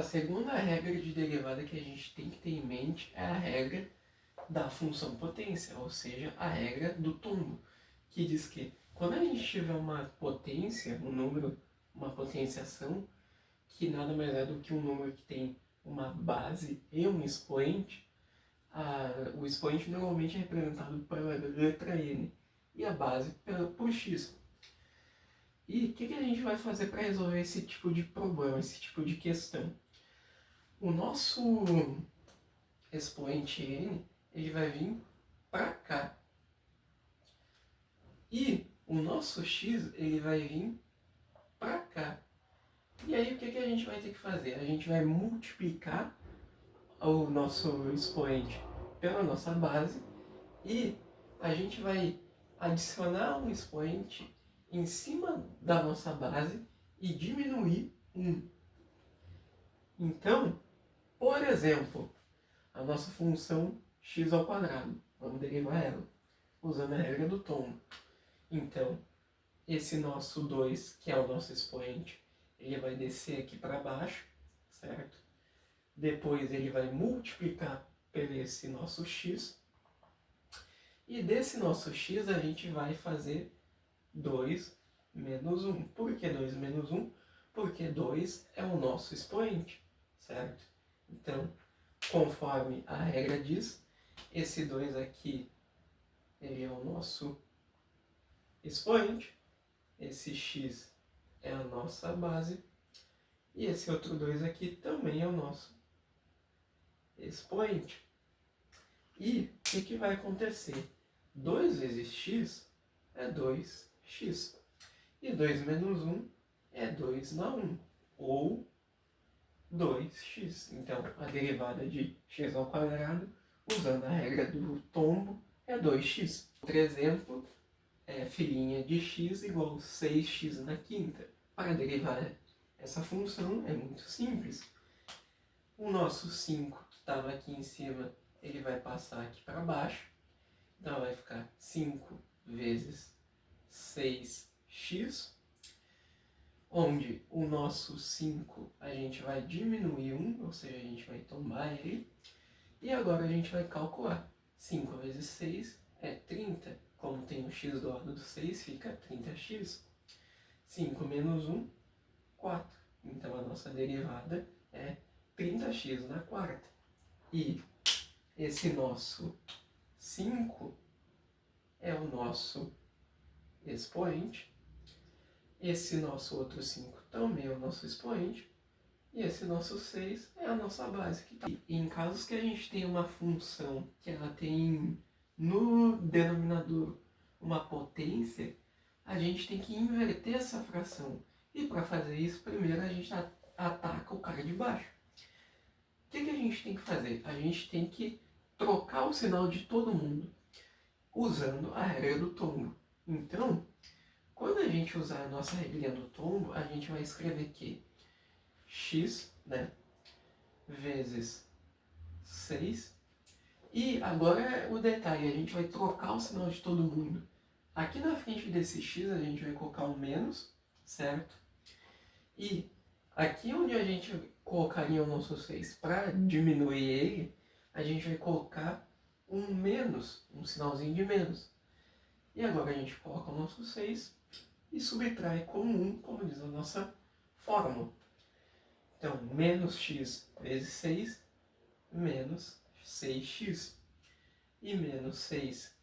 segunda regra de derivada que a gente tem que ter em mente é a regra da função potência, ou seja, a regra do tombo, que diz que quando a gente tiver uma potência, um número, uma potenciação, que nada mais é do que um número que tem uma base e um expoente, o expoente normalmente é representado pela letra N e a base por X. E o que a gente vai fazer para resolver esse tipo de problema, esse tipo de questão? O nosso expoente N, ele vai vir para cá. E o nosso X, ele vai vir para cá. E aí o que a gente vai ter que fazer? A gente vai multiplicar o nosso expoente pela nossa base e a gente vai adicionar um expoente em cima da nossa base e diminuir 1. Então, por exemplo, a nossa função x ao quadrado, vamos derivar ela, usando a regra do tombo. Então, esse nosso 2, que é o nosso expoente, ele vai descer aqui para baixo, certo? Depois ele vai multiplicar por esse nosso x. E desse nosso x a gente vai fazer 2 menos 1. Por que 2 menos 1? Porque 2 é o nosso expoente, certo? Então, conforme a regra diz, esse 2 aqui ele é o nosso expoente, esse x é a nossa base, e esse outro 2 aqui também é o nosso expoente. E o que vai acontecer? 2 vezes x é 2x. E 2 menos 1 é 2 na 1, ou 2x. Então, a derivada de x ao quadrado, usando a regra do tombo, é 2x. Outro exemplo é filhinha de x igual 6x na quinta. Para derivar essa função é muito simples. O nosso 5 que estava aqui em cima, ele vai passar aqui para baixo. Então vai ficar 5 vezes 6x, onde o nosso 5 a gente vai diminuir 1, ou seja, a gente vai tombar ele. E agora a gente vai calcular. 5 vezes 6 é 30. Como tem o x do lado do 6, fica 30x. 5 menos 1, 4. Então a nossa derivada é 30x na quarta. E esse nosso 5 é o nosso expoente. Esse nosso outro 5 também é o nosso expoente. E esse nosso 6 é a nossa base. E em casos que a gente tem uma função que ela tem no denominador uma potência, a gente tem que inverter essa fração. E para fazer isso, primeiro a gente ataca o cara de baixo. O que a gente tem que fazer? A gente tem que trocar o sinal de todo mundo usando a regra do tombo. Então, quando a gente usar a nossa regrinha do tombo, a gente vai escrever que x, né, vezes 6. E agora o detalhe, a gente vai trocar o sinal de todo mundo. Aqui na frente desse x a gente vai colocar um menos, certo? E aqui onde a gente colocaria o nosso 6 para diminuir ele, a gente vai colocar um menos, um sinalzinho de menos. E agora a gente coloca o nosso 6 e subtrai como 1, como diz a nossa fórmula. Então, menos x vezes 6, menos 6x. E menos 6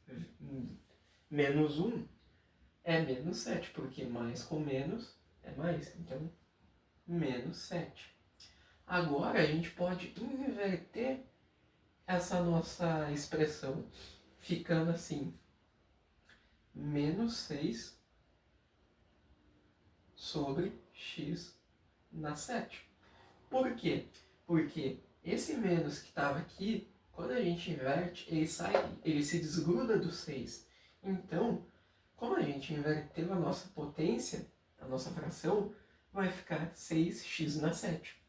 menos 1 é menos 7, porque mais com menos é mais. Então, menos 7. Agora a gente pode inverter essa nossa expressão, ficando assim, menos 6 sobre x na 7. Por quê? Porque esse menos que estava aqui, quando a gente inverte, ele se desgruda do 6. Então, como a gente inverteu a nossa potência, a nossa fração, vai ficar 6x na 7.